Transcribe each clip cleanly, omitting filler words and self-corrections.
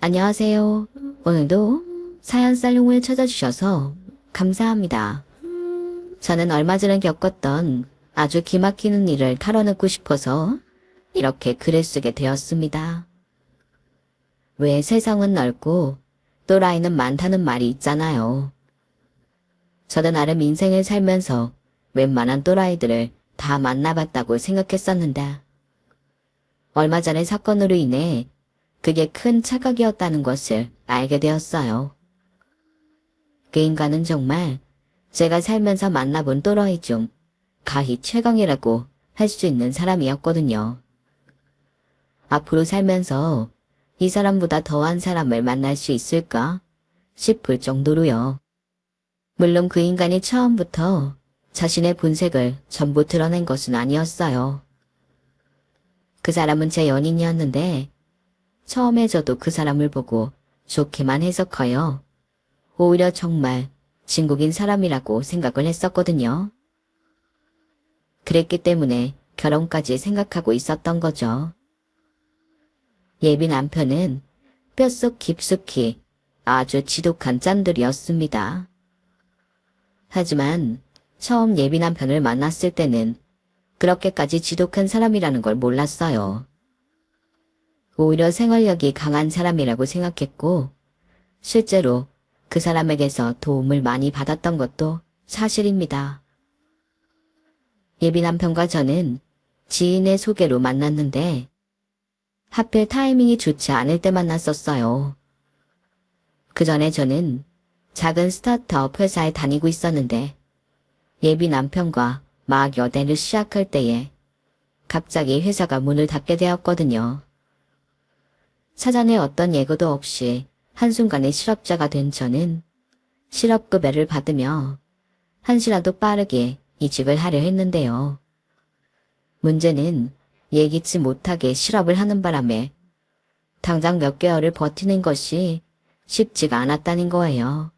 안녕하세요. 오늘도 사연 살롱을 찾아주셔서 감사합니다. 저는 얼마 전에 겪었던 아주 기막히는 일을 털어놓고 싶어서 이렇게 글을 쓰게 되었습니다. 왜 세상은 넓고 또라이는 많다는 말이 있잖아요. 저도 나름 인생을 살면서 웬만한 또라이들을 다 만나봤다고 생각했었는데 얼마 전의 사건으로 인해 그게 큰 착각이었다는 것을 알게 되었어요. 그 인간은 정말 제가 살면서 만나본 또라이 중 가히 최강이라고 할 수 있는 사람이었거든요. 앞으로 살면서 이 사람보다 더한 사람을 만날 수 있을까 싶을 정도로요. 물론 그 인간이 처음부터 자신의 본색을 전부 드러낸 것은 아니었어요. 그 사람은 제 연인이었는데 처음에 저도 그 사람을 보고 좋게만 해석하여 오히려 정말 진국인 사람이라고 생각을 했었거든요. 그랬기 때문에 결혼까지 생각하고 있었던 거죠. 예비 남편은 뼛속 깊숙이 아주 지독한 짠들이었습니다. 하지만 처음 예비 남편을 만났을 때는 그렇게까지 지독한 사람이라는 걸 몰랐어요. 오히려 생활력이 강한 사람이라고 생각했고 실제로 그 사람에게서 도움을 많이 받았던 것도 사실입니다. 예비 남편과 저는 지인의 소개로 만났는데 하필 타이밍이 좋지 않을 때 만났었어요. 그 전에 저는 작은 스타트업 회사에 다니고 있었는데 예비 남편과 막 연애를 시작할 때에 갑자기 회사가 문을 닫게 되었거든요. 사전에 어떤 예고도 없이 한순간에 실업자가 된 저는 실업급여를 받으며 한시라도 빠르게 이직을 하려 했는데요. 문제는 예기치 못하게 실업을 하는 바람에 당장 몇 개월을 버티는 것이 쉽지가 않았다는 거예요.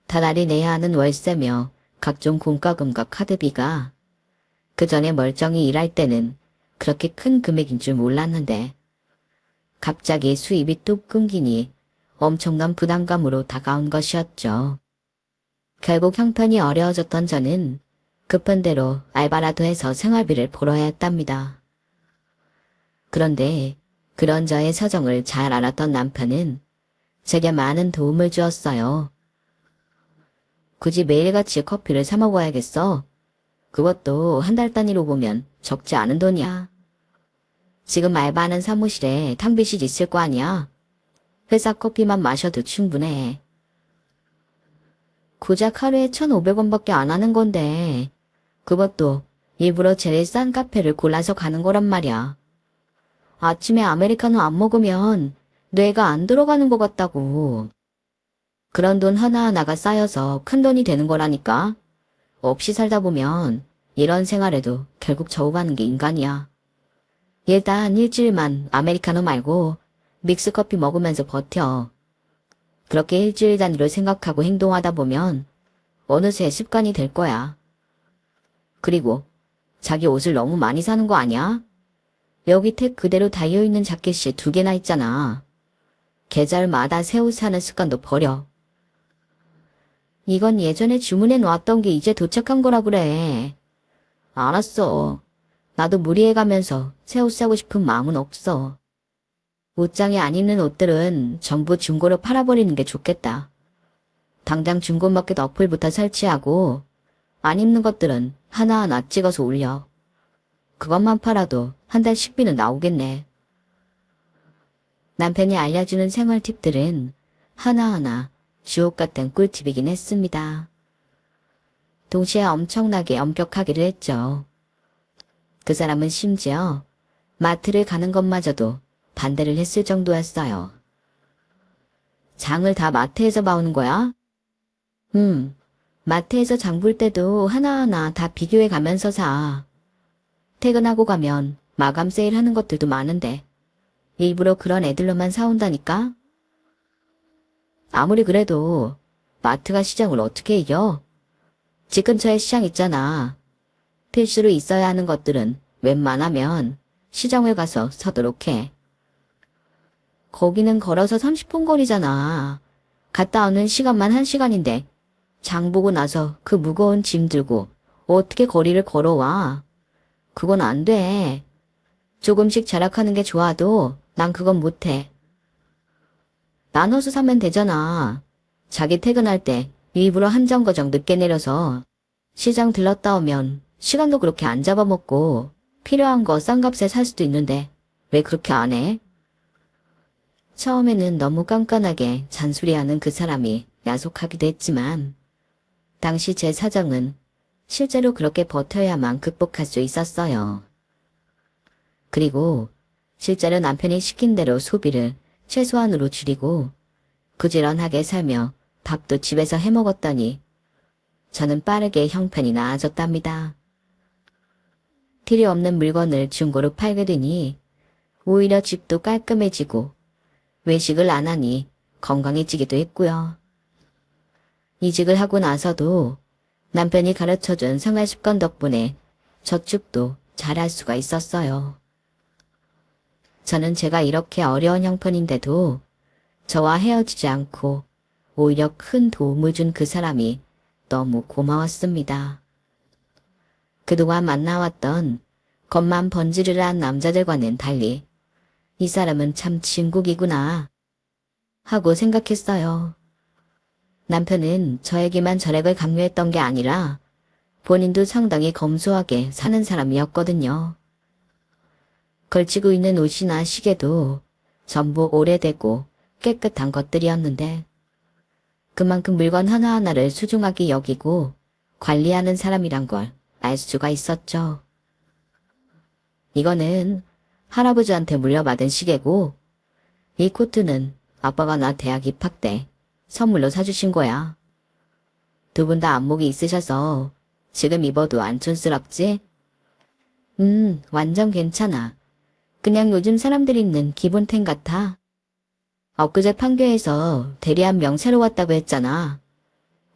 다달이 내야 하는 월세며 각종 공과금과 카드비가 그 전에 멀쩡히 일할 때는 그렇게 큰 금액인 줄 몰랐는데 갑자기 수입이 뚝 끊기니 엄청난 부담감으로 다가온 것이었죠. 결국 형편이 어려워졌던 저는 급한 대로 알바라도 해서 생활비를 벌어야 했답니다. 그런데 그런 저의 사정을 잘 알았던 남편은 제게 많은 도움을 주었어요. 굳이 매일같이 커피를 사 먹어야겠어. 그것도 한 달 단위로 보면 적지 않은 돈이야. 지금 알바하는 사무실에 탕비실 있을 거 아니야. 회사 커피만 마셔도 충분해. 고작 하루에 1,500원밖에 안 하는 건데 그것도 일부러 제일 싼 카페를 골라서 가는 거란 말이야. 아침에 아메리카노 안 먹으면 뇌가 안 들어가는 것 같다고. 그런 돈 하나하나가 쌓여서 큰 돈이 되는 거라니까. 없이 살다 보면 이런 생활에도 결국 저어가는 게 인간이야. 일단 일주일만 아메리카노 말고 믹스커피 먹으면서 버텨. 그렇게 일주일 단위로 생각하고 행동하다 보면 어느새 습관이 될 거야. 그리고 자기 옷을 너무 많이 사는 거 아니야? 여기 택 그대로 달려있는 자켓이 2개나 있잖아. 계절마다 새 옷 사는 습관도 버려. 이건 예전에 주문해 놓았던 게 이제 도착한 거라 그래. 알았어. 나도 무리해가면서 새 옷 사고 싶은 마음은 없어. 옷장에 안 입는 옷들은 전부 중고로 팔아버리는 게 좋겠다. 당장 중고마켓 어플부터 설치하고 안 입는 것들은 하나하나 찍어서 올려. 그것만 팔아도 한 달 식비는 나오겠네. 남편이 알려주는 생활 팁들은 하나하나 주옥 같은 꿀팁이긴 했습니다. 동시에 엄청나게 엄격하기를 했죠. 그 사람은 심지어 마트를 가는 것마저도 반대를 했을 정도였어요. 장을 다 마트에서 봐오는 거야? 마트에서 장 볼 때도 하나하나 다 비교해 가면서 사. 퇴근하고 가면 마감 세일 하는 것들도 많은데 일부러 그런 애들로만 사온다니까? 아무리 그래도 마트가 시장을 어떻게 이겨? 집 근처에 시장 있잖아. 필수로 있어야 하는 것들은 웬만하면 시장을 가서 사도록 해. 거기는 걸어서 30분 거리잖아. 갔다 오는 시간만 1시간인데 장 보고 나서 그 무거운 짐 들고 어떻게 거리를 걸어와. 그건 안 돼. 조금씩 절약하는 게 좋아도 난 그건 못해. 나눠서 사면 되잖아. 자기 퇴근할 때 일부러 한 정거장 늦게 내려서 시장 들렀다 오면 시간도 그렇게 안 잡아먹고 필요한 거 싼 값에 살 수도 있는데 왜 그렇게 안 해? 처음에는 너무 깐깐하게 잔소리하는 그 사람이 야속하기도 했지만 당시 제 사정은 실제로 그렇게 버텨야만 극복할 수 있었어요. 그리고 실제로 남편이 시킨 대로 소비를 최소한으로 줄이고 부지런하게 살며 밥도 집에서 해먹었더니 저는 빠르게 형편이 나아졌답니다. 필요 없는 물건을 중고로 팔게 되니 오히려 집도 깔끔해지고 외식을 안 하니 건강해지기도 했고요. 이직을 하고 나서도 남편이 가르쳐준 생활습관 덕분에 저축도 잘할 수가 있었어요. 저는 제가 이렇게 어려운 형편인데도 저와 헤어지지 않고 오히려 큰 도움을 준 그 사람이 너무 고마웠습니다. 그동안 만나왔던 겉만 번지르르한 남자들과는 달리 이 사람은 참 진국이구나 하고 생각했어요. 남편은 저에게만 절약을 강요했던 게 아니라 본인도 상당히 검소하게 사는 사람이었거든요. 걸치고 있는 옷이나 시계도 전부 오래되고 깨끗한 것들이었는데 그만큼 물건 하나하나를 소중하게 여기고 관리하는 사람이란 걸 알 수가 있었죠. 이거는 할아버지한테 물려받은 시계고 이 코트는 아빠가 나 대학 입학 때 선물로 사주신 거야. 두 분 다 안목이 있으셔서 지금 입어도 안 촌스럽지? 완전 괜찮아. 그냥 요즘 사람들이 입는 기본템 같아. 엊그제 판교에서 대리 한 명 새로 왔다고 했잖아.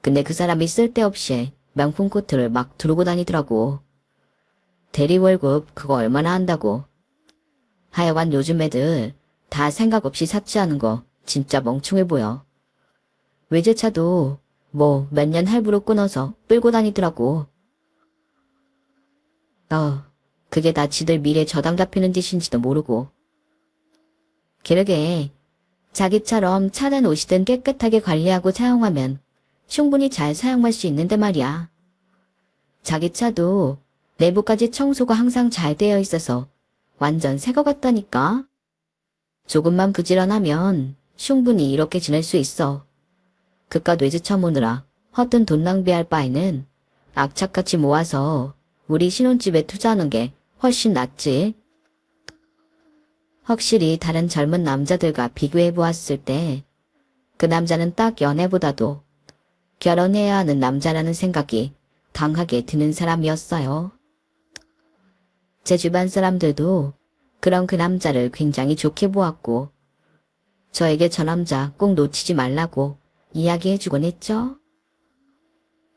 근데 그 사람이 쓸데없이 명품 코트를 막 두르고 다니더라고. 대리 월급 그거 얼마나 한다고. 하여간 요즘 애들 다 생각 없이 사치하는 거 진짜 멍청해 보여. 외제차도 뭐 몇 년 할부로 끊어서 끌고 다니더라고. 그게 다 지들 미래 저당 잡히는 짓인지도 모르고. 그러게 자기처럼 차든 옷이든 깨끗하게 관리하고 사용하면 충분히 잘 사용할 수 있는데 말이야. 자기 차도 내부까지 청소가 항상 잘 되어 있어서 완전 새 거 같다니까. 조금만 부지런하면 충분히 이렇게 지낼 수 있어. 그깟 외제차 모느라 헛된 돈 낭비할 바에는 악착같이 모아서 우리 신혼집에 투자하는 게 훨씬 낫지. 확실히 다른 젊은 남자들과 비교해 보았을 때 그 남자는 딱 연애보다도 결혼해야 하는 남자라는 생각이 강하게 드는 사람이었어요. 제 주변 사람들도 그런 그 남자를 굉장히 좋게 보았고 저에게 저 남자 꼭 놓치지 말라고 이야기해주곤 했죠.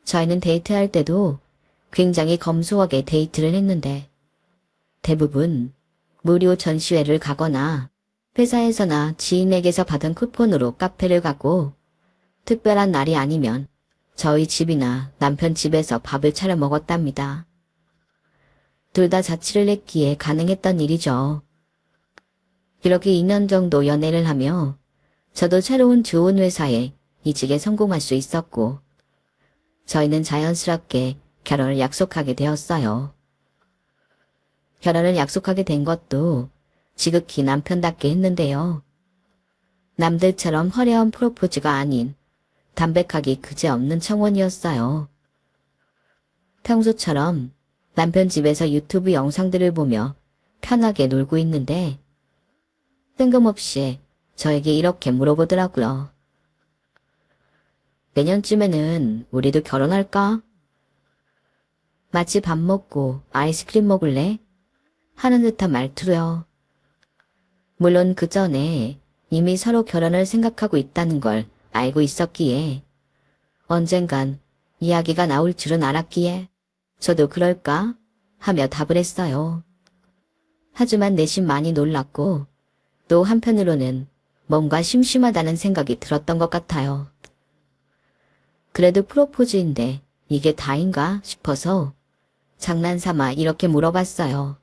저희는 데이트할 때도 굉장히 검소하게 데이트를 했는데 대부분 무료 전시회를 가거나 회사에서나 지인에게서 받은 쿠폰으로 카페를 가고 특별한 날이 아니면 저희 집이나 남편 집에서 밥을 차려 먹었답니다. 둘 다 자취를 했기에 가능했던 일이죠. 이렇게 2년 정도 연애를 하며 저도 새로운 좋은 회사에 이직에 성공할 수 있었고 저희는 자연스럽게 결혼을 약속하게 되었어요. 결혼을 약속하게 된 것도 지극히 남편답게 했는데요. 남들처럼 화려한 프로포즈가 아닌 담백하기 그지없는 청혼이었어요. 평소처럼 남편 집에서 유튜브 영상들을 보며 편하게 놀고 있는데 뜬금없이 저에게 이렇게 물어보더라고요. 내년쯤에는 우리도 결혼할까? 마치 밥 먹고 아이스크림 먹을래? 하는 듯한 말투로요. 물론 그 전에 이미 서로 결혼을 생각하고 있다는 걸 알고 있었기에 언젠간 이야기가 나올 줄은 알았기에 저도 그럴까 하며 답을 했어요. 하지만 내심 많이 놀랐고 또 한편으로는 뭔가 심심하다는 생각이 들었던 것 같아요. 그래도 프로포즈인데 이게 다인가 싶어서 장난삼아 이렇게 물어봤어요.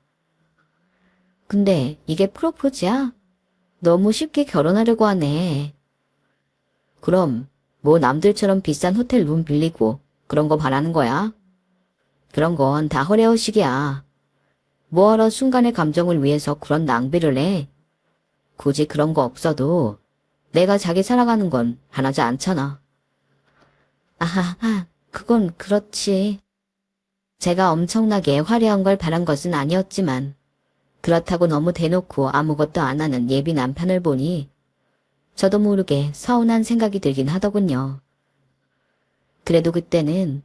근데 이게 프로포즈야? 너무 쉽게 결혼하려고 하네. 그럼 뭐 남들처럼 비싼 호텔 룸 빌리고 그런 거 바라는 거야? 그런 건 다 허례허식이야. 뭐하러 순간의 감정을 위해서 그런 낭비를 해? 굳이 그런 거 없어도 내가 자기 살아가는 건 하나지 않잖아. 아하, 그건 그렇지. 제가 엄청나게 화려한 걸 바란 것은 아니었지만 그렇다고 너무 대놓고 아무것도 안 하는 예비 남편을 보니 저도 모르게 서운한 생각이 들긴 하더군요. 그래도 그때는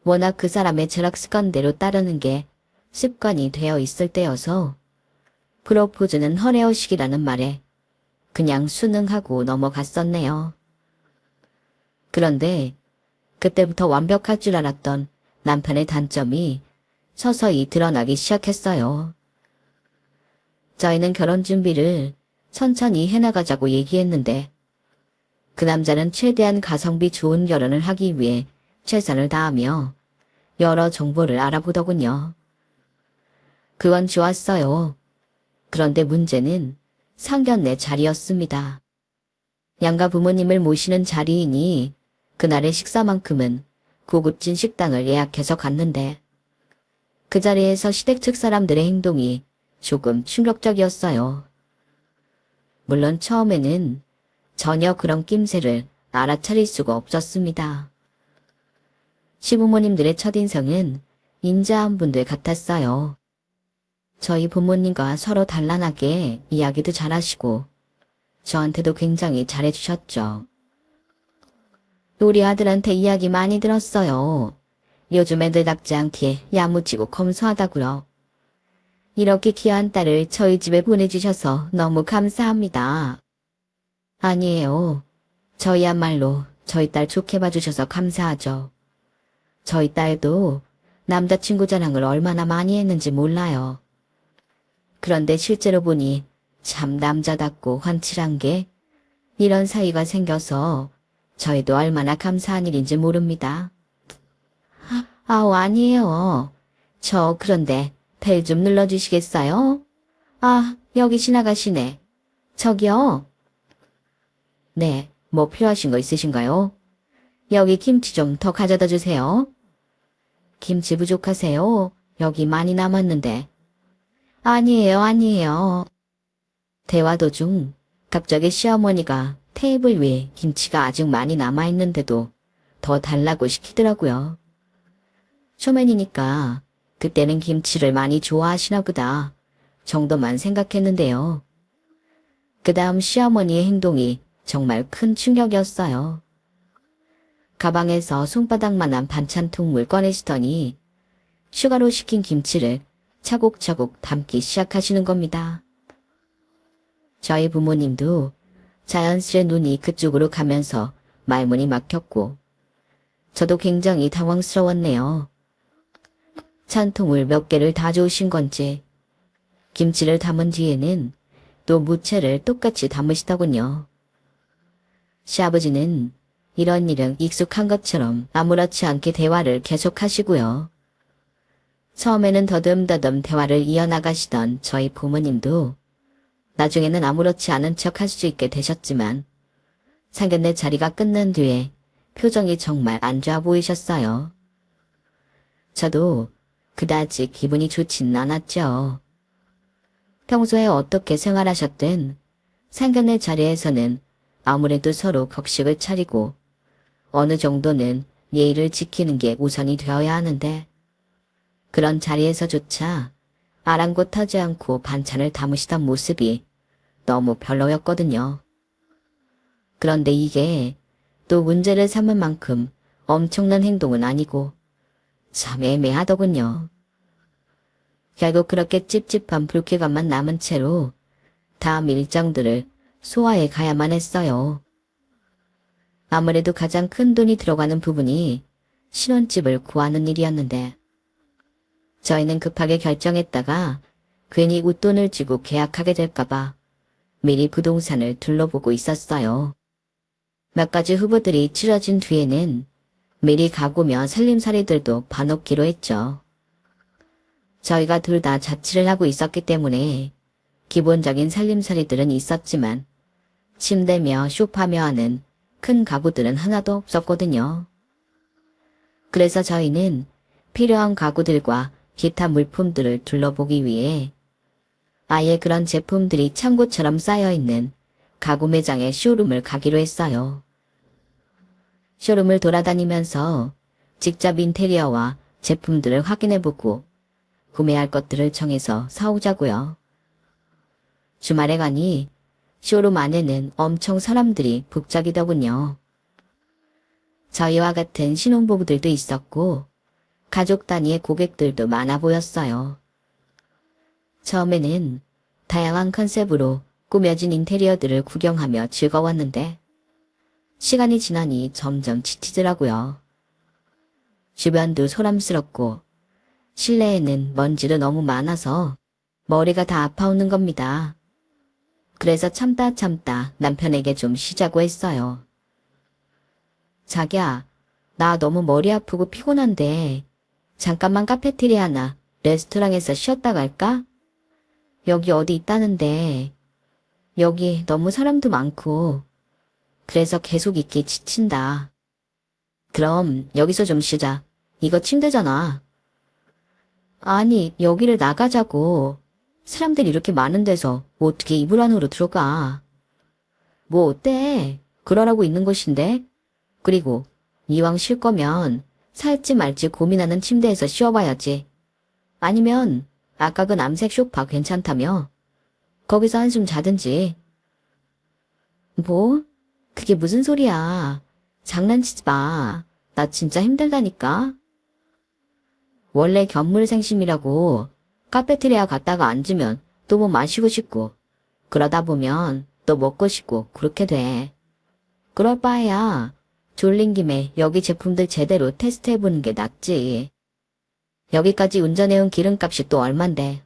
워낙 그 사람의 철학 습관대로 따르는 게 습관이 되어 있을 때여서 프로포즈는 허례허식이라는 말에 그냥 순응하고 넘어갔었네요. 그런데 그때부터 완벽할 줄 알았던 남편의 단점이 서서히 드러나기 시작했어요. 저희는 결혼 준비를 천천히 해나가자고 얘기했는데 그 남자는 최대한 가성비 좋은 결혼을 하기 위해 최선을 다하며 여러 정보를 알아보더군요. 그건 좋았어요. 그런데 문제는 상견례 자리였습니다. 양가 부모님을 모시는 자리이니 그날의 식사만큼은 고급진 식당을 예약해서 갔는데 그 자리에서 시댁 측 사람들의 행동이 조금 충격적이었어요. 물론 처음에는 전혀 그런 낌새를 알아차릴 수가 없었습니다. 시부모님들의 첫인상은 인자한 분들 같았어요. 저희 부모님과 서로 단란하게 이야기도 잘하시고 저한테도 굉장히 잘해주셨죠. 우리 아들한테 이야기 많이 들었어요. 요즘 애들답지 않게 야무지고 검소하다고요. 이렇게 귀한 딸을 저희 집에 보내주셔서 너무 감사합니다. 아니에요. 저희야말로 저희 딸 좋게 봐주셔서 감사하죠. 저희 딸도 남자친구 자랑을 얼마나 많이 했는지 몰라요. 그런데 실제로 보니 참 남자답고 환칠한 게 이런 사이가 생겨서 저희도 얼마나 감사한 일인지 모릅니다. 아니에요. 저 그런데 벨 좀 눌러주시겠어요? 여기 지나가시네. 저기요. 네, 뭐 필요하신 거 있으신가요? 여기 김치 좀 더 가져다 주세요. 김치 부족하세요? 여기 많이 남았는데. 아니에요. 대화 도중 갑자기 시어머니가 테이블 위에 김치가 아직 많이 남아있는데도 더 달라고 시키더라고요. 초면이니까 그때는 김치를 많이 좋아하시나 보다 정도만 생각했는데요. 그 다음 시어머니의 행동이 정말 큰 충격이었어요. 가방에서 손바닥만한 반찬통물 꺼내시더니 추가로 시킨 김치를 차곡차곡 담기 시작하시는 겁니다. 저희 부모님도 자연스레 눈이 그쪽으로 가면서 말문이 막혔고 저도 굉장히 당황스러웠네요. 찬통을 몇 개를 다 주우신 건지 김치를 담은 뒤에는 또 무채를 똑같이 담으시더군요. 시아버지는 이런 일은 익숙한 것처럼 아무렇지 않게 대화를 계속하시고요. 처음에는 더듬더듬 대화를 이어나가시던 저희 부모님도 나중에는 아무렇지 않은 척 할 수 있게 되셨지만 상견례 자리가 끝난 뒤에 표정이 정말 안 좋아 보이셨어요. 저도 그다지 기분이 좋지는 않았죠. 평소에 어떻게 생활하셨든 상견례 자리에서는 아무래도 서로 격식을 차리고 어느 정도는 예의를 지키는 게 우선이 되어야 하는데 그런 자리에서조차 아랑곳하지 않고 반찬을 담으시던 모습이 너무 별로였거든요. 그런데 이게 또 문제를 삼을 만큼 엄청난 행동은 아니고 참 애매하더군요. 결국 그렇게 찝찝한 불쾌감만 남은 채로 다음 일정들을 소화해 가야만 했어요. 아무래도 가장 큰 돈이 들어가는 부분이 신혼집을 구하는 일이었는데 저희는 급하게 결정했다가 괜히 웃돈을 쥐고 계약하게 될까봐 미리 부동산을 둘러보고 있었어요. 몇 가지 후보들이 치러진 뒤에는 미리 가구며 살림살이들도 봐놓기로 했죠. 저희가 둘 다 자취를 하고 있었기 때문에 기본적인 살림살이들은 있었지만 침대며 소파며 하는 큰 가구들은 하나도 없었거든요. 그래서 저희는 필요한 가구들과 기타 물품들을 둘러보기 위해 아예 그런 제품들이 창고처럼 쌓여있는 가구 매장의 쇼룸을 가기로 했어요. 쇼룸을 돌아다니면서 직접 인테리어와 제품들을 확인해보고 구매할 것들을 정해서 사오자고요. 주말에 가니 쇼룸 안에는 엄청 사람들이 북적이더군요. 저희와 같은 신혼부부들도 있었고 가족 단위의 고객들도 많아 보였어요. 처음에는 다양한 컨셉으로 꾸며진 인테리어들을 구경하며 즐거웠는데 시간이 지나니 점점 지치더라고요. 주변도 소람스럽고 실내에는 먼지도 너무 많아서 머리가 다 아파오는 겁니다. 그래서 참다 남편에게 좀 쉬자고 했어요. 자기야, 나 너무 머리 아프고 피곤한데 잠깐만 카페테리아나 레스토랑에서 쉬었다 갈까? 여기 어디 있다는데 여기 너무 사람도 많고 그래서 계속 있기 지친다. 그럼 여기서 좀 쉬자. 이거 침대잖아. 아니, 여기를 나가자고. 사람들이 이렇게 많은 데서 어떻게 이불 안으로 들어가. 뭐 어때? 그러라고 있는 곳인데. 그리고 이왕 쉴 거면 살지 말지 고민하는 침대에서 쉬어봐야지. 아니면 아까 그 남색 소파 괜찮다며. 거기서 한숨 자든지. 뭐? 그게 무슨 소리야. 장난치지 마. 나 진짜 힘들다니까. 원래 견물생심이라고. 카페테리아 갔다가 앉으면 또 뭐 마시고 싶고 그러다 보면 또 먹고 싶고 그렇게 돼. 그럴 바에야 졸린 김에 여기 제품들 제대로 테스트해보는 게 낫지. 여기까지 운전해온 기름값이 또 얼만데.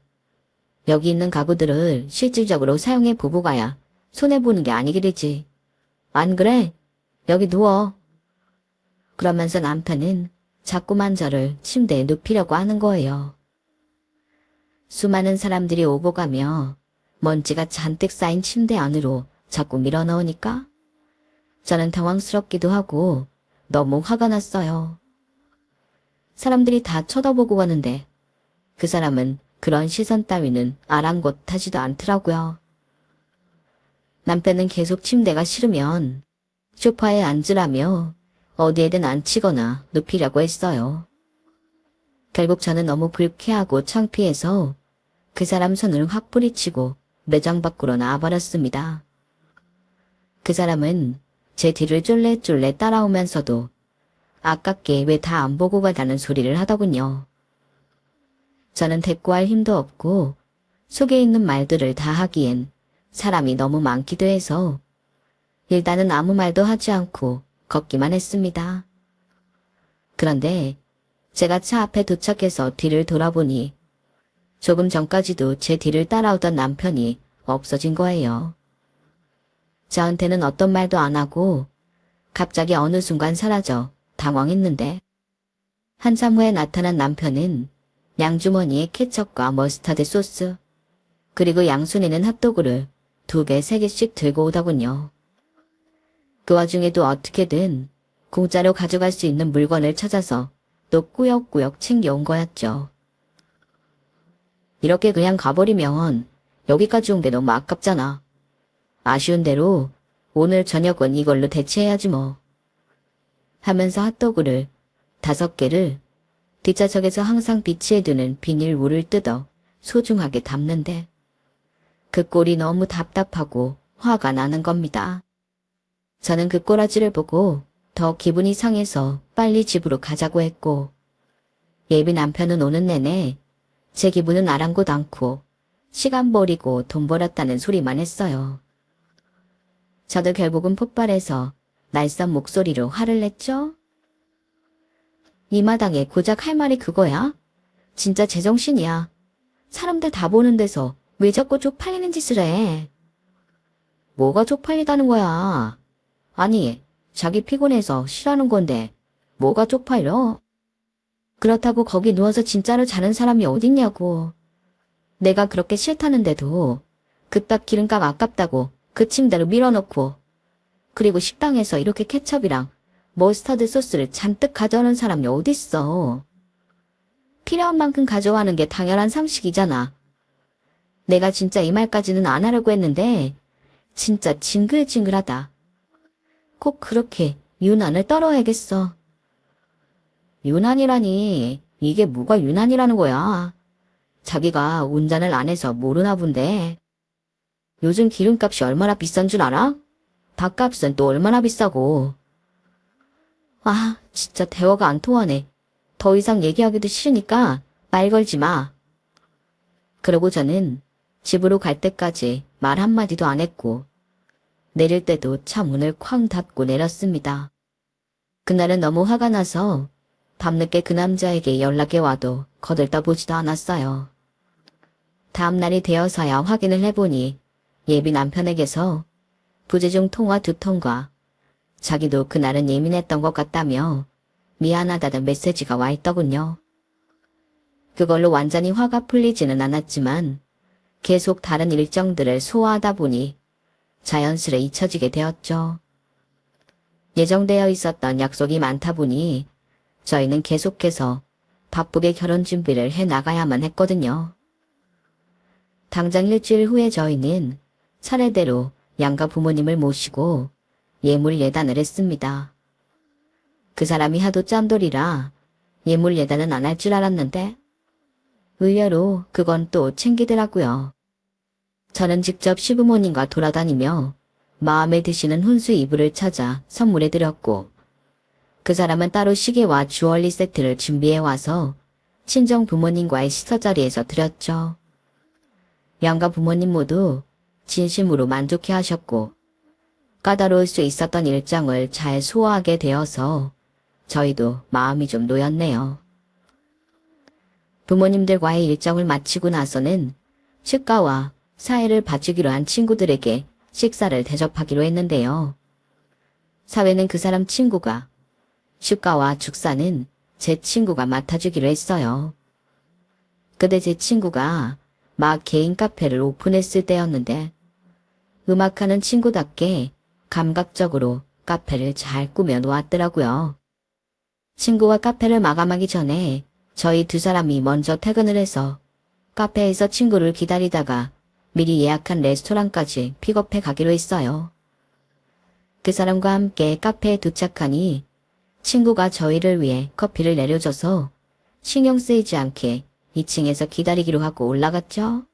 여기 있는 가구들을 실질적으로 사용해 보고 가야 손해보는 게 아니기리지. 안 그래? 여기 누워. 그러면서 남편은 자꾸만 저를 침대에 눕히려고 하는 거예요. 수많은 사람들이 오고 가며 먼지가 잔뜩 쌓인 침대 안으로 자꾸 밀어넣으니까 저는 당황스럽기도 하고 너무 화가 났어요. 사람들이 다 쳐다보고 가는데 그 사람은 그런 시선 따위는 아랑곳하지도 않더라고요. 남편은 계속 침대가 싫으면 소파에 앉으라며 어디에든 앉히거나 눕히려고 했어요. 결국 저는 너무 불쾌하고 창피해서 그 사람 손을 확 뿌리치고 매장 밖으로 나와버렸습니다. 그 사람은 제 뒤를 쫄래쫄래 따라오면서도 아깝게 왜 다 안 보고 가다는 소리를 하더군요. 저는 대꾸할 힘도 없고 속에 있는 말들을 다 하기엔 사람이 너무 많기도 해서 일단은 아무 말도 하지 않고 걷기만 했습니다. 그런데 제가 차 앞에 도착해서 뒤를 돌아보니 조금 전까지도 제 뒤를 따라오던 남편이 없어진 거예요. 저한테는 어떤 말도 안 하고 갑자기 어느 순간 사라져 당황했는데 한참 후에 나타난 남편은 양주머니에 케첩과 머스타드 소스 그리고 양손에는 핫도그를 2개, 3개씩 들고 오더군요. 그 와중에도 어떻게든 공짜로 가져갈 수 있는 물건을 찾아서 또 꾸역꾸역 챙겨온 거였죠. 이렇게 그냥 가버리면 여기까지 온 게 너무 아깝잖아. 아쉬운 대로 오늘 저녁은 이걸로 대체해야지 뭐. 하면서 핫도그를 5개를 뒷좌석에서 항상 비치해두는 비닐물을 뜯어 소중하게 담는데 그 꼴이 너무 답답하고 화가 나는 겁니다. 저는 그 꼬라지를 보고 더 기분이 상해서 빨리 집으로 가자고 했고 예비 남편은 오는 내내 제 기분은 아랑곳 않고 시간 버리고 돈 벌었다는 소리만 했어요. 저도 결국은 폭발해서 날쌘 목소리로 화를 냈죠. 이 마당에 고작 할 말이 그거야? 진짜 제정신이야. 사람들 다 보는 데서 왜 자꾸 쪽팔리는 짓을 해? 뭐가 쪽팔리다는 거야? 아니, 자기 피곤해서 쉬라는 건데 뭐가 쪽팔려? 그렇다고 거기 누워서 진짜로 자는 사람이 어딨냐고. 내가 그렇게 싫다는데도 그깟 기름값 아깝다고 그 침대로 밀어넣고, 그리고 식당에서 이렇게 케첩이랑 머스타드 소스를 잔뜩 가져오는 사람이 어딨어. 필요한 만큼 가져가는 게 당연한 상식이잖아. 내가 진짜 이 말까지는 안 하려고 했는데 진짜 징글징글하다. 꼭 그렇게 유난을 떨어야겠어. 유난이라니, 이게 뭐가 유난이라는 거야. 자기가 운전을 안 해서 모르나 본데. 요즘 기름값이 얼마나 비싼 줄 알아? 밥값은 또 얼마나 비싸고. 아, 진짜 대화가 안 통하네. 더 이상 얘기하기도 싫으니까 말 걸지 마. 그러고 저는 집으로 갈 때까지 말 한마디도 안 했고, 내릴 때도 차 문을 쾅 닫고 내렸습니다. 그날은 너무 화가 나서 밤늦게 그 남자에게 연락이 와도 거들떠보지도 않았어요. 다음날이 되어서야 확인을 해보니 예비 남편에게서 부재중 통화 2통과 자기도 그날은 예민했던 것 같다며 미안하다는 메시지가 와 있더군요. 그걸로 완전히 화가 풀리지는 않았지만 계속 다른 일정들을 소화하다 보니 자연스레 잊혀지게 되었죠. 예정되어 있었던 약속이 많다 보니 저희는 계속해서 바쁘게 결혼 준비를 해 나가야만 했거든요. 당장 일주일 후에 저희는 차례대로 양가 부모님을 모시고 예물 예단을 했습니다. 그 사람이 하도 짠돌이라 예물 예단은 안 할 줄 알았는데 의외로 그건 또 챙기더라고요. 저는 직접 시부모님과 돌아다니며 마음에 드시는 훈수 이불을 찾아 선물해드렸고, 그 사람은 따로 시계와 주얼리 세트를 준비해와서 친정 부모님과의 식사자리에서 드렸죠. 양가 부모님 모두 진심으로 만족해 하셨고, 까다로울 수 있었던 일정을 잘 소화하게 되어서 저희도 마음이 좀 놓였네요. 부모님들과의 일정을 마치고 나서는 축가와 사회를 봐주기로 한 친구들에게 식사를 대접하기로 했는데요. 사회는 그 사람 친구가, 축가와 축사는 제 친구가 맡아주기로 했어요. 그때 제 친구가 막 개인 카페를 오픈했을 때였는데 음악하는 친구답게 감각적으로 카페를 잘 꾸며 놓았더라고요. 친구와 카페를 마감하기 전에 저희 2사람이 먼저 퇴근을 해서 카페에서 친구를 기다리다가 미리 예약한 레스토랑까지 픽업해 가기로 했어요. 그 사람과 함께 카페에 도착하니 친구가 저희를 위해 커피를 내려줘서 신경 쓰이지 않게 2층에서 기다리기로 하고 올라갔죠.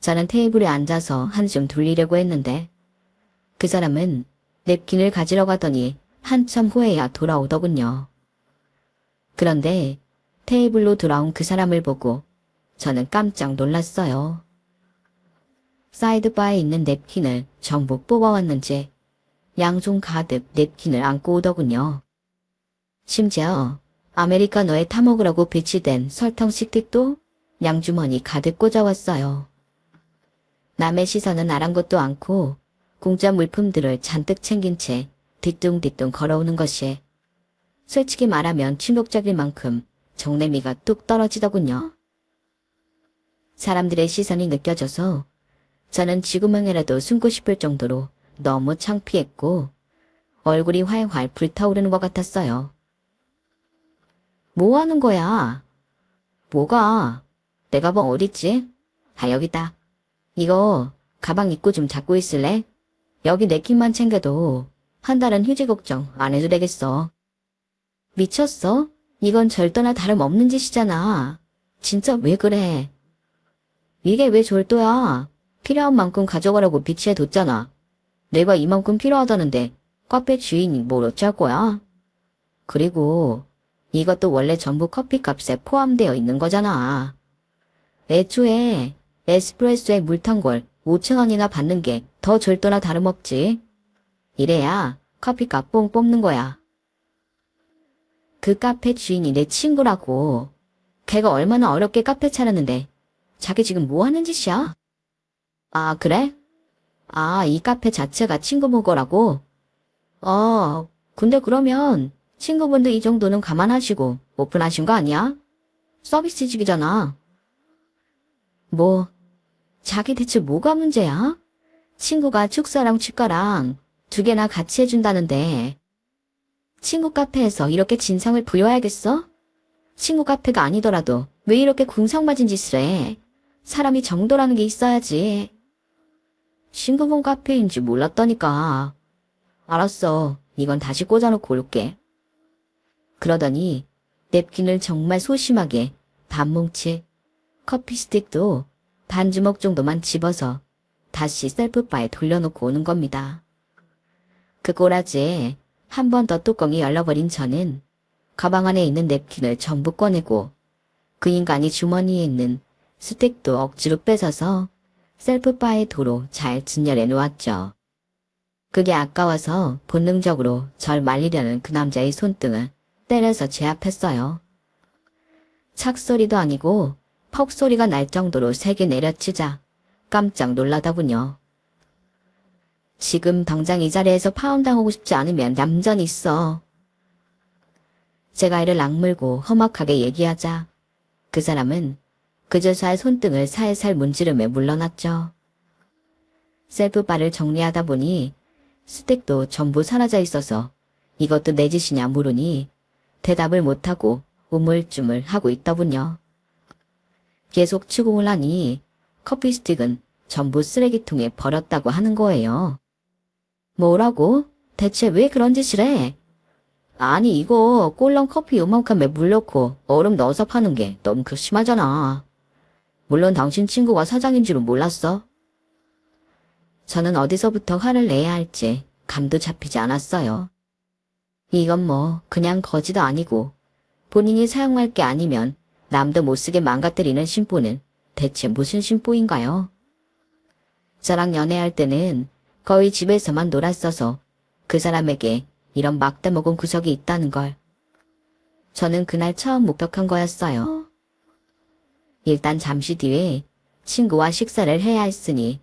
저는 테이블에 앉아서 한숨 돌리려고 했는데 그 사람은 냅킨을 가지러 가더니 한참 후에야 돌아오더군요. 그런데 테이블로 돌아온 그 사람을 보고 저는 깜짝 놀랐어요. 사이드바에 있는 냅킨을 전부 뽑아왔는지 양손 가득 냅킨을 안고 오더군요. 심지어 아메리카노에 타먹으라고 배치된 설탕 스틱도 양주머니 가득 꽂아왔어요. 남의 시선은 아랑곳도 않고 공짜 물품들을 잔뜩 챙긴 채 뒤뚱뒤뚱 걸어오는 것이 솔직히 말하면 충격적일 만큼 정내미가 뚝 떨어지더군요. 사람들의 시선이 느껴져서 저는 지구멍이라도 숨고 싶을 정도로 너무 창피했고 얼굴이 활활 불타오르는 것 같았어요. 뭐 하는 거야? 뭐가? 내 가방 어딨지? 아, 여기다. 이거 가방 입고 좀 잡고 있을래? 여기 냅킨만 챙겨도 한 달은 휴지 걱정 안 해도 되겠어. 미쳤어? 이건 절도나 다름없는 짓이잖아. 진짜 왜 그래? 이게 왜 절도야? 필요한 만큼 가져가라고 비치해 뒀잖아. 내가 이만큼 필요하다는데 카페 주인이 뭘 어쩔 거야? 그리고 이것도 원래 전부 커피값에 포함되어 있는 거잖아. 애초에 에스프레소에 물 탄 걸 5,000원이나 받는 게 더 절도나 다름없지. 이래야 커피값 뽕 뽑는 거야. 그 카페 주인이 내 친구라고. 걔가 얼마나 어렵게 카페 차렸는데 자기 지금 뭐 하는 짓이야? 아, 그래? 아, 이 카페 자체가 친구분 거라고? 근데 그러면 친구분도 이 정도는 감안하시고 오픈하신 거 아니야? 서비스직이잖아. 뭐, 자기 대체 뭐가 문제야? 친구가 축사랑 치과랑 두 개나 같이 해준다는데 친구 카페에서 이렇게 진상을 부려야겠어? 친구 카페가 아니더라도 왜 이렇게 궁상맞은 짓을 해? 사람이 정도라는 게 있어야지. 친구분 카페인지 몰랐다니까. 알았어. 이건 다시 꽂아놓고 올게. 그러더니 냅킨을 정말 소심하게 반뭉치 커피 스틱도 반 주먹 정도만 집어서 다시 셀프바에 돌려놓고 오는 겁니다. 그 꼬라지에 한 번 더 뚜껑이 열려버린 저는 가방 안에 있는 냅킨을 전부 꺼내고 그 인간이 주머니에 있는 스틱도 억지로 뺏어서 셀프바의 도로 잘 진열해 놓았죠. 그게 아까워서 본능적으로 절 말리려는 그 남자의 손등을 때려서 제압했어요. 착소리도 아니고 퍽소리가 날 정도로 세게 내려치자 깜짝 놀라더군요. 지금 당장 이 자리에서 파혼당하고 싶지 않으면 얌전히 있어. 제가 이를 악물고 험악하게 얘기하자 그 사람은 그저 저의 손등을 살살 문지르며 물러났죠. 셀프바를 정리하다 보니 스택도 전부 사라져 있어서 이것도 내 짓이냐 물으니 대답을 못하고 우물쭈물 하고 있더군요. 계속 추궁을 하니 커피 스틱은 전부 쓰레기통에 버렸다고 하는 거예요. 뭐라고? 대체 왜 그런 짓을 해? 아니 이거 꼴랑 커피 요만큼에 물 넣고 얼음 넣어서 파는 게 너무 심하잖아. 물론 당신 친구가 사장인 줄은 몰랐어. 저는 어디서부터 화를 내야 할지 감도 잡히지 않았어요. 이건 뭐 그냥 거지도 아니고 본인이 사용할 게 아니면 남도 못쓰게 망가뜨리는 심보는 대체 무슨 심보인가요? 저랑 연애할 때는 거의 집에서만 놀았어서 그 사람에게 이런 막대 먹은 구석이 있다는 걸 저는 그날 처음 목격한 거였어요. 일단 잠시 뒤에 친구와 식사를 해야 했으니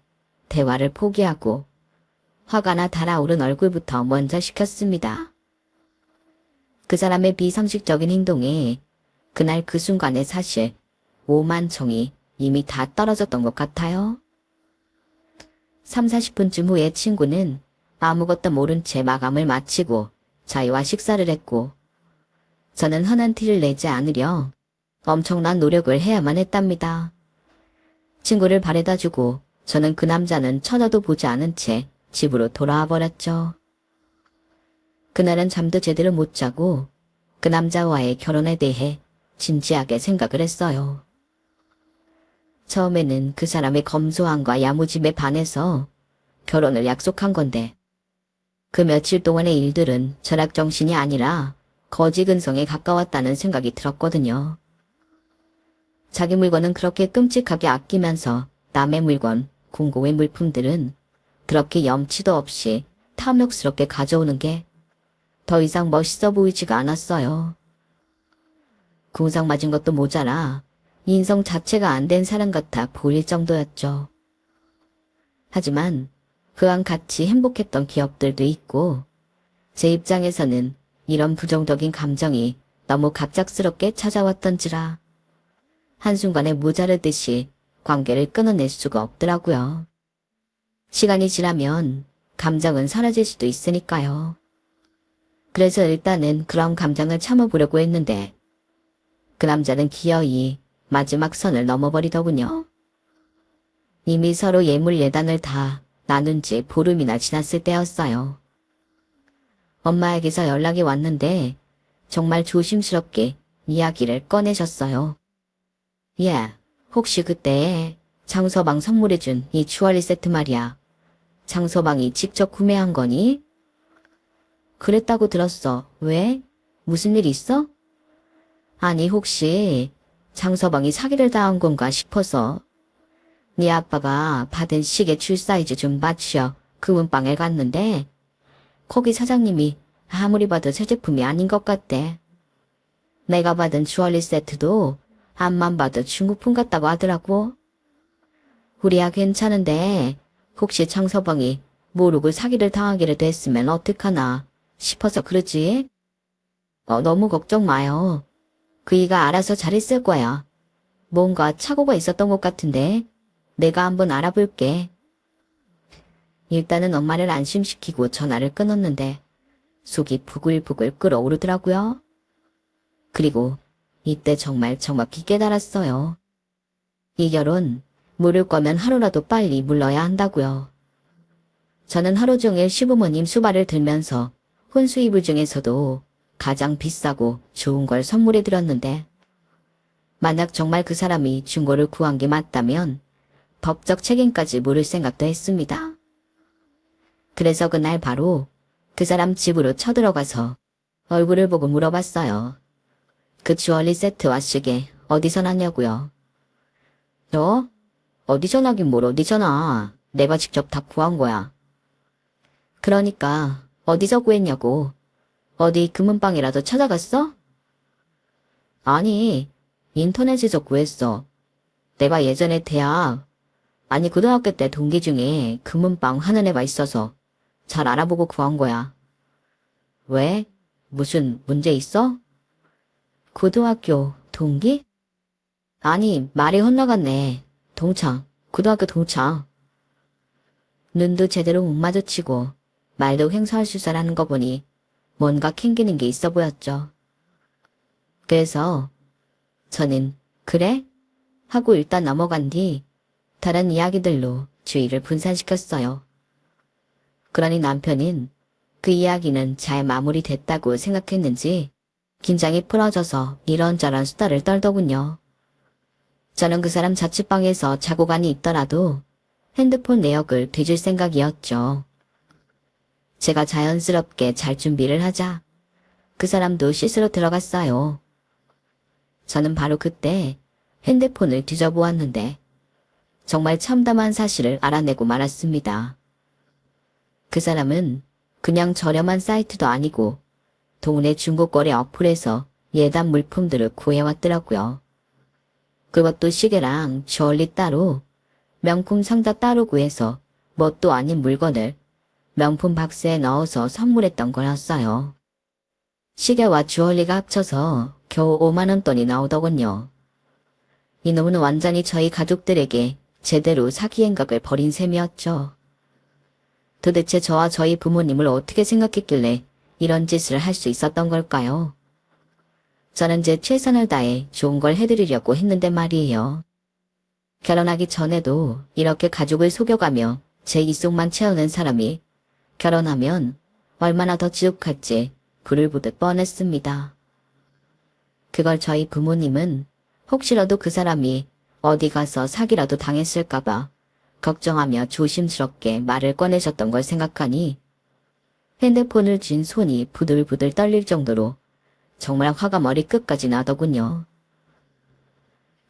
대화를 포기하고 화가 나 달아오른 얼굴부터 먼저 시켰습니다. 그 사람의 비상식적인 행동에 그날 그 순간에 사실 5만 총이 이미 다 떨어졌던 것 같아요. 3, 40분쯤 후에 친구는 아무것도 모른 채 마감을 마치고 저희와 식사를 했고 저는 흔한 티를 내지 않으려 엄청난 노력을 해야만 했답니다. 친구를 바래다 주고 저는 그 남자는 쳐다도 보지 않은 채 집으로 돌아와 버렸죠. 그날은 잠도 제대로 못 자고 그 남자와의 결혼에 대해 진지하게 생각을 했어요. 처음에는 그 사람의 검소함과 야무짐에 반해서 결혼을 약속한 건데 그 며칠 동안의 일들은 철학정신이 아니라 거지근성에 가까웠다는 생각이 들었거든요. 자기 물건은 그렇게 끔찍하게 아끼면서 남의 물건, 궁고의 물품들은 그렇게 염치도 없이 탐욕스럽게 가져오는 게 더 이상 멋있어 보이지가 않았어요. 궁상 맞은 것도 모자라 인성 자체가 안 된 사람 같아 보일 정도였죠. 하지만 그랑 같이 행복했던 기억들도 있고 제 입장에서는 이런 부정적인 감정이 너무 갑작스럽게 찾아왔던지라 한순간에 모자르듯이 관계를 끊어낼 수가 없더라고요. 시간이 지나면 감정은 사라질 수도 있으니까요. 그래서 일단은 그런 감정을 참아보려고 했는데 그 남자는 기어이 마지막 선을 넘어버리더군요. 이미 서로 예물 예단을 다 나눈 지 보름이나 지났을 때였어요. 엄마에게서 연락이 왔는데 정말 조심스럽게 이야기를 꺼내셨어요. 예, 혹시 그때 장서방 선물해준 이 주얼리 세트 말이야. 장서방이 직접 구매한 거니? 그랬다고 들었어. 왜? 무슨 일 있어? 아니 혹시 장서방이 사기를 당한 건가 싶어서. 네 아빠가 받은 시계 줄 사이즈 좀 맞춰 금은방에 갔는데 거기 사장님이 아무리 봐도 새 제품이 아닌 것 같대. 내가 받은 주얼리 세트도 앞만 봐도 중국품 같다고 하더라고. 우리야 괜찮은데 혹시 창서방이 모르고 사기를 당하기라도 했으면 어떡하나 싶어서 그러지? 너무 걱정 마요. 그이가 알아서 잘했을 거야. 뭔가 착오가 있었던 것 같은데 내가 한번 알아볼게. 일단은 엄마를 안심시키고 전화를 끊었는데 속이 부글부글 끓어오르더라고요. 그리고 이때 정말 정확히 깨달았어요. 이 결혼 물을 거면 하루라도 빨리 물러야 한다고요. 저는 하루 종일 시부모님 수발을 들면서 혼수이불 중에서도 가장 비싸고 좋은 걸 선물해 드렸는데 만약 정말 그 사람이 중고를 구한 게 맞다면 법적 책임까지 물을 생각도 했습니다. 그래서 그날 바로 그 사람 집으로 쳐들어가서 얼굴을 보고 물어봤어요. 그 주얼리 세트와 시계 어디서 났냐고요. 너? 어디서 나긴 뭘 어디서 나. 내가 직접 다 구한 거야. 그러니까 어디서 구했냐고. 어디 금은방이라도 찾아갔어? 아니, 인터넷에서 구했어. 내가 예전에 고등학교 때 동기 중에 금은방 하는 애가 있어서 잘 알아보고 구한 거야. 왜? 무슨 문제 있어? 고등학교 동기? 아니, 말이 헛나갔네. 동창, 고등학교 동창. 눈도 제대로 못 마주치고 말도 횡설수설하는 거 보니 뭔가 캥기는 게 있어 보였죠. 그래서 저는 그래? 하고 일단 넘어간 뒤 다른 이야기들로 주의를 분산시켰어요. 그러니 남편은 그 이야기는 잘 마무리됐다고 생각했는지 긴장이 풀어져서 이런저런 수다를 떨더군요. 저는 그 사람 자취방에서 자고간이 있더라도 핸드폰 내역을 뒤질 생각이었죠. 제가 자연스럽게 잘 준비를 하자 그 사람도 씻으러 들어갔어요. 저는 바로 그때 핸드폰을 뒤져보았는데 정말 참담한 사실을 알아내고 말았습니다. 그 사람은 그냥 저렴한 사이트도 아니고 동네 중고거래 어플에서 예단 물품들을 구해왔더라고요. 그것도 시계랑 주얼리 따로, 명품 상자 따로 구해서 뭣도 아닌 물건을 명품 박스에 넣어서 선물했던 거였어요. 시계와 주얼리가 합쳐서 겨우 5만 원 돈이 나오더군요. 이놈은 완전히 저희 가족들에게 제대로 사기 행각을 벌인 셈이었죠. 도대체 저와 저희 부모님을 어떻게 생각했길래 이런 짓을 할 수 있었던 걸까요? 저는 제 최선을 다해 좋은 걸 해드리려고 했는데 말이에요. 결혼하기 전에도 이렇게 가족을 속여가며 제 이속만 채우는 사람이 결혼하면 얼마나 더 지옥할지 불을 보듯 뻔했습니다. 그걸 저희 부모님은 혹시라도 그 사람이 어디 가서 사기라도 당했을까봐 걱정하며 조심스럽게 말을 꺼내셨던 걸 생각하니 핸드폰을 쥔 손이 부들부들 떨릴 정도로 정말 화가 머리끝까지 나더군요.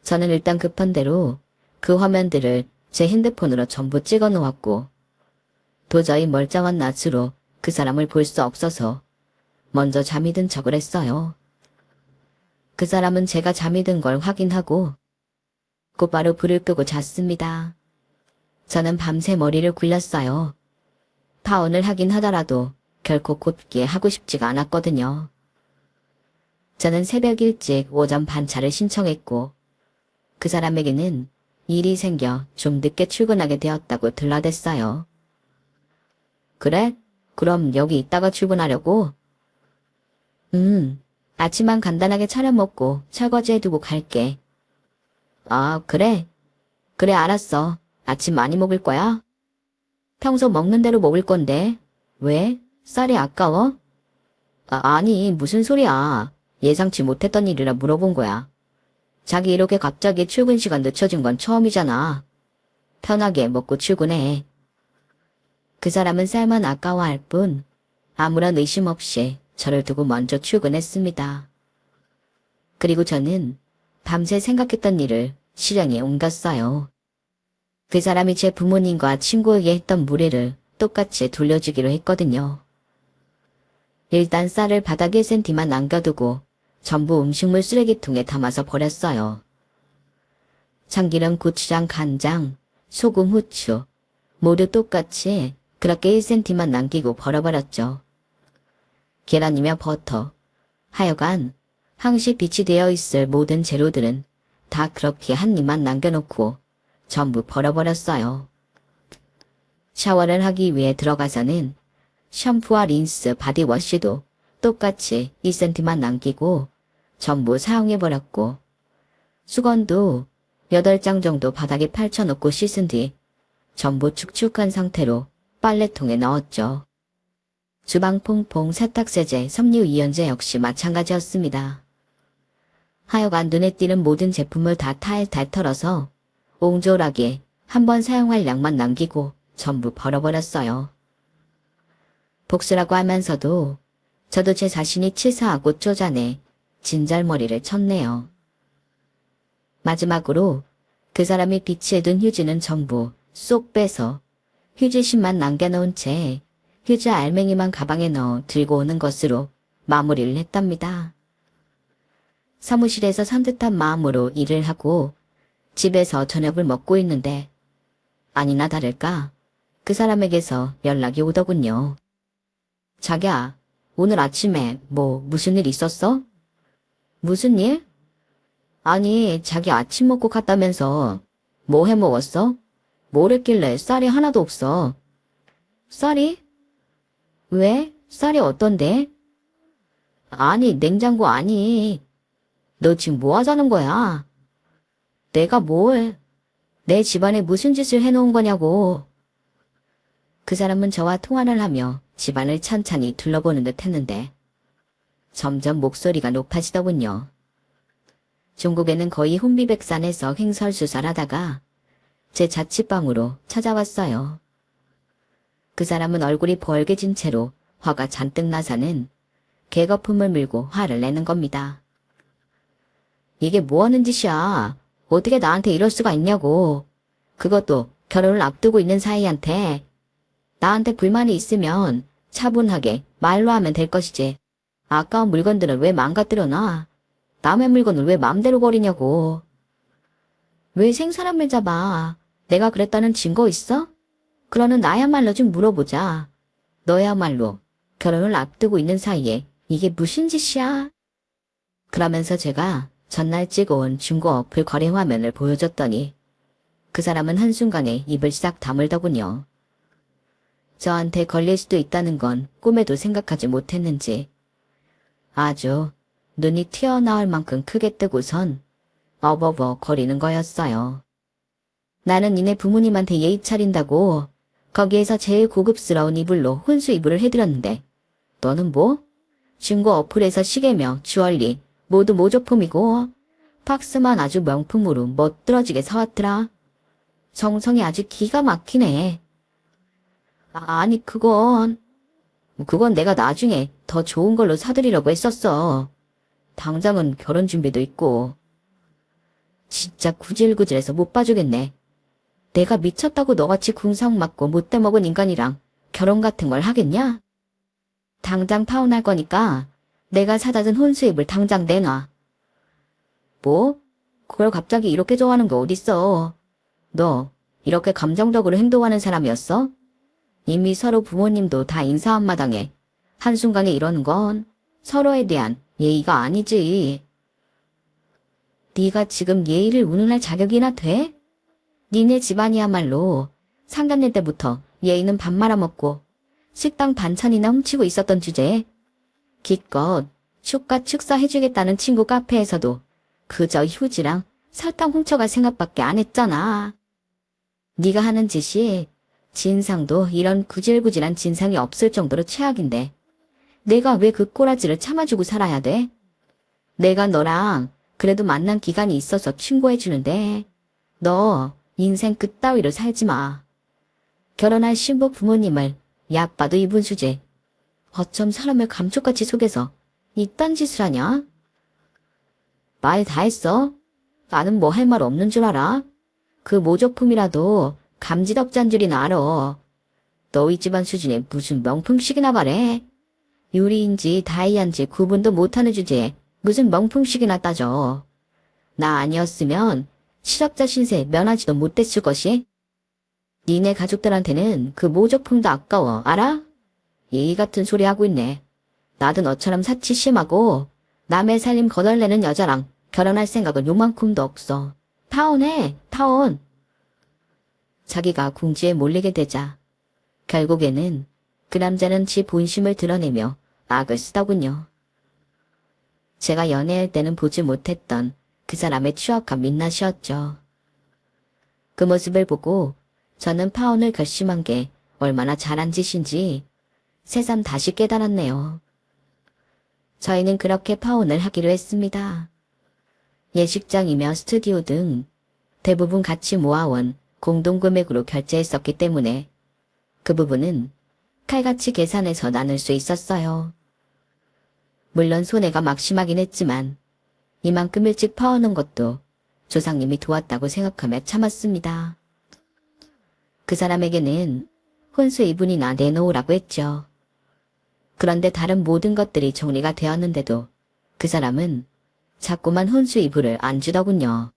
저는 일단 급한 대로 그 화면들을 제 핸드폰으로 전부 찍어 놓았고 도저히 멀쩡한 낯으로 그 사람을 볼 수 없어서 먼저 잠이 든 척을 했어요. 그 사람은 제가 잠이 든 걸 확인하고 곧바로 불을 끄고 잤습니다. 저는 밤새 머리를 굴렸어요. 파혼을 하긴 하더라도 결코 곧게 하고 싶지가 않았거든요. 저는 새벽 일찍 오전 반차를 신청했고 그 사람에게는 일이 생겨 좀 늦게 출근하게 되었다고 들러댔어요. 그래? 그럼 여기 있다가 출근하려고? 아침만 간단하게 차려 먹고 설거지 해두고 갈게. 아, 그래? 그래, 알았어. 아침 많이 먹을 거야? 평소 먹는 대로 먹을 건데. 왜? 쌀이 아까워? 아니, 무슨 소리야. 예상치 못했던 일이라 물어본 거야. 자기 이렇게 갑자기 출근 시간 늦춰진 건 처음이잖아. 편하게 먹고 출근해. 그 사람은 쌀만 아까워할 뿐 아무런 의심 없이 저를 두고 먼저 출근했습니다. 그리고 저는 밤새 생각했던 일을 실행에 옮겼어요. 그 사람이 제 부모님과 친구에게 했던 무례를 똑같이 돌려주기로 했거든요. 일단 쌀을 바닥에 센 뒤만 남겨두고 전부 음식물 쓰레기통에 담아서 버렸어요. 참기름, 고추장, 간장, 소금, 후추, 모두 똑같이 그렇게 1cm만 남기고 벌어버렸죠. 계란이며 버터, 하여간 항시 빛이 되어 있을 모든 재료들은 다 그렇게 한 입만 남겨놓고 전부 벌어버렸어요. 샤워를 하기 위해 들어가서는 샴푸와 린스, 바디워시도 똑같이 1cm만 남기고 전부 사용해버렸고, 수건도 8장 정도 바닥에 펼쳐놓고 씻은 뒤 전부 축축한 상태로 빨래통에 넣었죠. 주방 퐁퐁, 세탁세제, 섬유유연제 역시 마찬가지였습니다. 하여간 눈에 띄는 모든 제품을 다 탈탈 털어서 옹졸하게 한번 사용할 양만 남기고 전부 벌어버렸어요. 복수라고 하면서도 저도 제 자신이 치사하고 쪼잔해 진절머리를 쳤네요. 마지막으로 그 사람이 비치해둔 휴지는 전부 쏙 빼서 휴지심만 남겨놓은 채 휴지 알맹이만 가방에 넣어 들고 오는 것으로 마무리를 했답니다. 사무실에서 산뜻한 마음으로 일을 하고 집에서 저녁을 먹고 있는데 아니나 다를까 그 사람에게서 연락이 오더군요. 자기야, 오늘 아침에 무슨 일 있었어? 무슨 일? 아니, 자기 아침 먹고 갔다면서 뭐 해 먹었어? 뭘 했길래 쌀이 하나도 없어. 쌀이? 왜? 쌀이 어떤데? 아니, 냉장고 아니. 너 지금 뭐 하자는 거야? 내가 뭘? 내 집안에 무슨 짓을 해놓은 거냐고. 그 사람은 저와 통화를 하며 집안을 찬찬히 둘러보는 듯 했는데 점점 목소리가 높아지더군요. 종국에는 거의 혼비백산해서 횡설수설하다가 제 자취방으로 찾아왔어요. 그 사람은 얼굴이 벌개진 채로 화가 잔뜩 나서는 개거품을 물고 화를 내는 겁니다. 이게 뭐하는 짓이야. 어떻게 나한테 이럴 수가 있냐고. 그것도 결혼을 앞두고 있는 사이한테. 나한테 불만이 있으면 차분하게 말로 하면 될 것이지. 아까운 물건들은 왜 망가뜨려 놔? 남의 물건을 왜 맘대로 버리냐고. 왜 생사람을 잡아? 내가 그랬다는 증거 있어? 그러는 나야말로 좀 물어보자. 너야말로 결혼을 앞두고 있는 사이에 이게 무슨 짓이야? 그러면서 제가 전날 찍어온 중고 어플 거래 화면을 보여줬더니 그 사람은 한순간에 입을 싹 다물더군요. 저한테 걸릴 수도 있다는 건 꿈에도 생각하지 못했는지 아주 눈이 튀어나올 만큼 크게 뜨고선 어버버 거리는 거였어요. 나는 니네 부모님한테 예의 차린다고 거기에서 제일 고급스러운 이불로 혼수 이불을 해드렸는데 너는 뭐? 중고 어플에서 시계며 주얼리 모두 모조품이고 팍스만 아주 명품으로 멋들어지게 사왔더라. 정성이 아주 기가 막히네. 아니 그건 내가 나중에 더 좋은 걸로 사드리려고 했었어. 당장은 결혼 준비도 있고. 진짜 구질구질해서 못 봐주겠네. 내가 미쳤다고 너같이 궁상 맞고 못돼 먹은 인간이랑 결혼 같은 걸 하겠냐? 당장 파혼할 거니까 내가 사다 준 혼수입을 당장 내놔. 뭐? 그걸 갑자기 이렇게 좋아하는 게 어딨어. 너 이렇게 감정적으로 행동하는 사람이었어? 이미 서로 부모님도 다 인사 한마당에 한순간에 이러는 건 서로에 대한 예의가 아니지. 네가 지금 예의를 운운할 자격이나 돼? 니네 집안이야말로 상견례 때부터 예의는 밥 말아먹고 식당 반찬이나 훔치고 있었던 주제에 기껏 축가 축사 해주겠다는 친구 카페에서도 그저 휴지랑 설탕 훔쳐갈 생각밖에 안 했잖아. 네가 하는 짓이 진상도 이런 구질구질한 진상이 없을 정도로 최악인데 내가 왜 그 꼬라지를 참아주고 살아야 돼? 내가 너랑 그래도 만난 기간이 있어서 충고해주는데 너 인생 그따위로 살지 마. 결혼할 신부 부모님을 약봐도 입은 주제. 어쩜 사람을 감쪽같이 속여서 이딴 짓을 하냐? 말 다 했어? 나는 뭐 할 말 없는 줄 알아? 그 모조품이라도 감지덕자인 줄이나 알아. 너희 집안 수준에 무슨 명품식이나 말해. 유리인지 다이아인지 구분도 못하는 주제에 무슨 명품식이나 따져. 나 아니었으면 실업자 신세 면하지도 못했을 것이. 니네 가족들한테는 그 모조품도 아까워, 알아? 이 같은 소리 하고 있네. 나도 너처럼 사치 심하고 남의 살림 거덜내는 여자랑 결혼할 생각은 요만큼도 없어. 타원해, 타원. 자기가 궁지에 몰리게 되자 결국에는 그 남자는 지 본심을 드러내며 악을 쓰더군요. 제가 연애할 때는 보지 못했던 그 사람의 추악한 민낯이었죠. 그 모습을 보고 저는 파혼을 결심한 게 얼마나 잘한 짓인지 새삼 다시 깨달았네요. 저희는 그렇게 파혼을 하기로 했습니다. 예식장이며 스튜디오 등 대부분 같이 모아온 공동금액으로 결제했었기 때문에 그 부분은 칼같이 계산해서 나눌 수 있었어요. 물론 손해가 막심하긴 했지만 이만큼 일찍 파오는 것도 조상님이 도왔다고 생각하며 참았습니다. 그 사람에게는 혼수 이분이나 내놓으라고 했죠. 그런데 다른 모든 것들이 정리가 되었는데도 그 사람은 자꾸만 혼수 이불을 안 주더군요.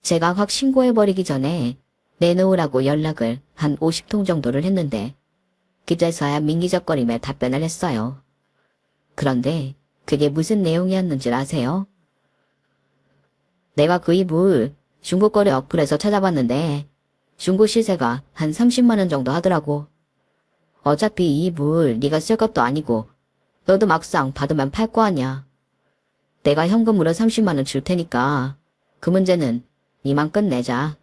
제가 확 신고해버리기 전에 내놓으라고 연락을 한 50통 정도를 했는데 그제서야 민기적거리며 답변을 했어요. 그런데 그게 무슨 내용이었는지 아세요? 내가 그 이불 중고 거래 어플에서 찾아봤는데 중고 시세가 한 30만 원 정도 하더라고. 어차피 이 이불 네가 쓸 것도 아니고 너도 막상 받으면 팔 거 아냐. 내가 현금으로 30만 원 줄 테니까 그 문제는 이만 끝내자.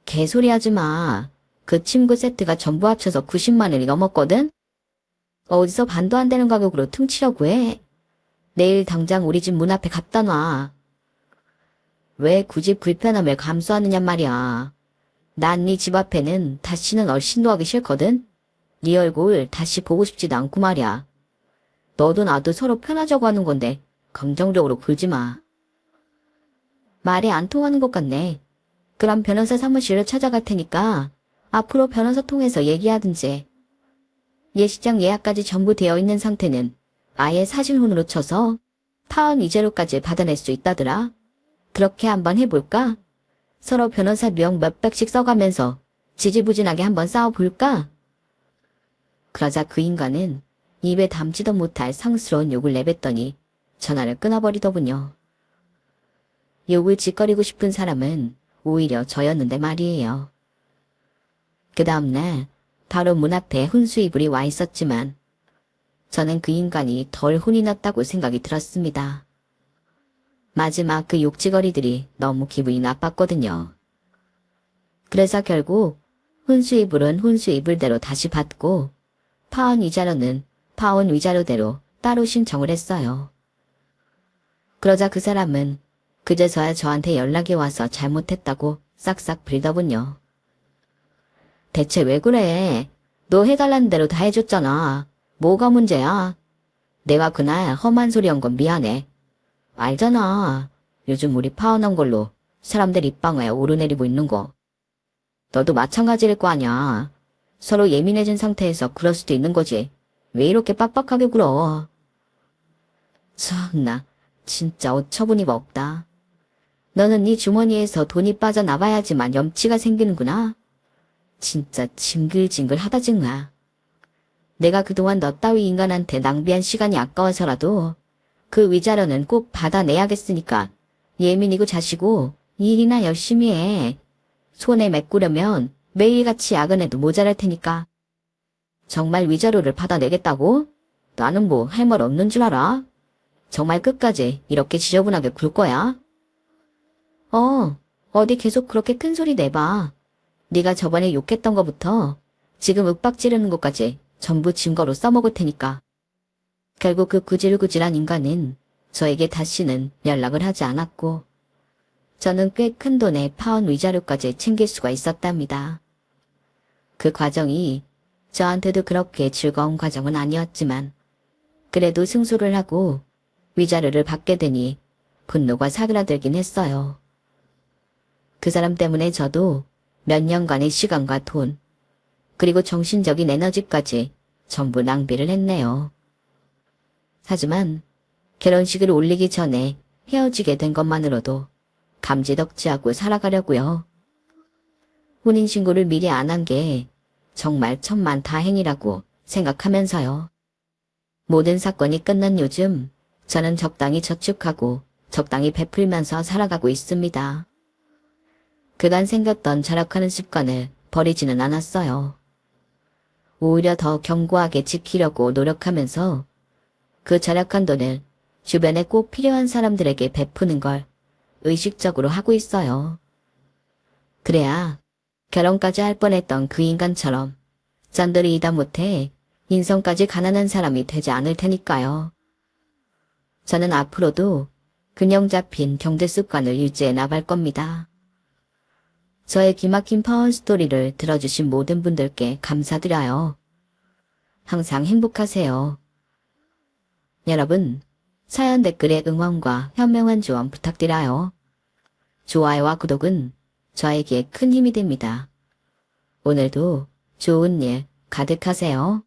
개소리 하지 마. 그 침구 세트가 전부 합쳐서 90만 원이 넘었거든? 어디서 반도 안 되는 가격으로 퉁치려고 해. 내일 당장 우리 집 문 앞에 갖다 놔. 왜 굳이 불편함을 감수하느냔 말이야. 난 네 집 앞에는 다시는 얼씬도 하기 싫거든? 네 얼굴 다시 보고 싶지도 않고 말이야. 너도 나도 서로 편하자고 하는 건데 긍정적으로 굴지 마. 말이 안 통하는 것 같네. 그럼 변호사 사무실을 찾아갈 테니까 앞으로 변호사 통해서 얘기하든지. 예식장 예약까지 전부 되어 있는 상태는 아예 사실혼으로 쳐서 파혼 위자료까지 받아낼 수 있다더라. 그렇게 한번 해볼까? 서로 변호사 비용 몇백씩 써가면서 지지부진하게 한번 싸워볼까? 그러자 그 인간은 입에 담지도 못할 상스러운 욕을 내뱉더니 전화를 끊어버리더군요. 욕을 짓거리고 싶은 사람은 오히려 저였는데 말이에요. 그 다음날 바로 문 앞에 혼수 이불이 와 있었지만 저는 그 인간이 덜 혼이 났다고 생각이 들었습니다. 마지막 그 욕지거리들이 너무 기분이 나빴거든요. 그래서 결국 혼수 이불은 혼수 이불대로 다시 받고 파혼 위자료는 파혼 위자료대로 따로 신청을 했어요. 그러자 그 사람은 그제서야 저한테 연락이 와서 잘못했다고 싹싹 빌더군요. 대체 왜 그래? 너 해달라는 대로 다 해줬잖아. 뭐가 문제야? 내가 그날 험한 소리 한 건 미안해. 알잖아. 요즘 우리 파혼한 걸로 사람들 입방아에 오르내리고 있는 거. 너도 마찬가지일 거 아냐. 서로 예민해진 상태에서 그럴 수도 있는 거지. 왜 이렇게 빡빡하게 굴어? 참나, 진짜 어처구니가 없다. 너는 네 주머니에서 돈이 빠져나와야지만 염치가 생기는구나. 진짜 징글징글하다 정말. 내가 그동안 너 따위 인간한테 낭비한 시간이 아까워서라도 그 위자료는 꼭 받아내야겠으니까 예민이고 자시고 일이나 열심히 해. 손에 메꾸려면 매일같이 야근해도 모자랄 테니까. 정말 위자료를 받아내겠다고? 나는 뭐 할 말 없는 줄 알아? 정말 끝까지 이렇게 지저분하게 굴 거야? 어디 계속 그렇게 큰 소리 내봐. 네가 저번에 욕했던 거부터 지금 윽박 지르는 것까지 전부 증거로 써먹을 테니까. 결국 그 구질구질한 인간은 저에게 다시는 연락을 하지 않았고 저는 꽤 큰 돈의 파혼 위자료까지 챙길 수가 있었답니다. 그 과정이 저한테도 그렇게 즐거운 과정은 아니었지만 그래도 승소를 하고 위자료를 받게 되니 분노가 사그라들긴 했어요. 그 사람 때문에 저도 몇 년간의 시간과 돈, 그리고 정신적인 에너지까지 전부 낭비를 했네요. 하지만 결혼식을 올리기 전에 헤어지게 된 것만으로도 감지덕지하고 살아가려고요. 혼인신고를 미리 안 한 게 정말 천만다행이라고 생각하면서요. 모든 사건이 끝난 요즘 저는 적당히 저축하고 적당히 베풀면서 살아가고 있습니다. 그간 생겼던 절약하는 습관을 버리지는 않았어요. 오히려 더 견고하게 지키려고 노력하면서 그 절약한 돈을 주변에 꼭 필요한 사람들에게 베푸는 걸 의식적으로 하고 있어요. 그래야 결혼까지 할 뻔했던 그 인간처럼 짠돌이이다 못해 인성까지 가난한 사람이 되지 않을 테니까요. 저는 앞으로도 균형 잡힌 경제 습관을 유지해 나갈 겁니다. 저의 기막힌 파워 스토리를 들어주신 모든 분들께 감사드려요. 항상 행복하세요. 여러분, 사연 댓글에 응원과 현명한 조언 부탁드려요. 좋아요와 구독은 저에게 큰 힘이 됩니다. 오늘도 좋은 일 가득하세요.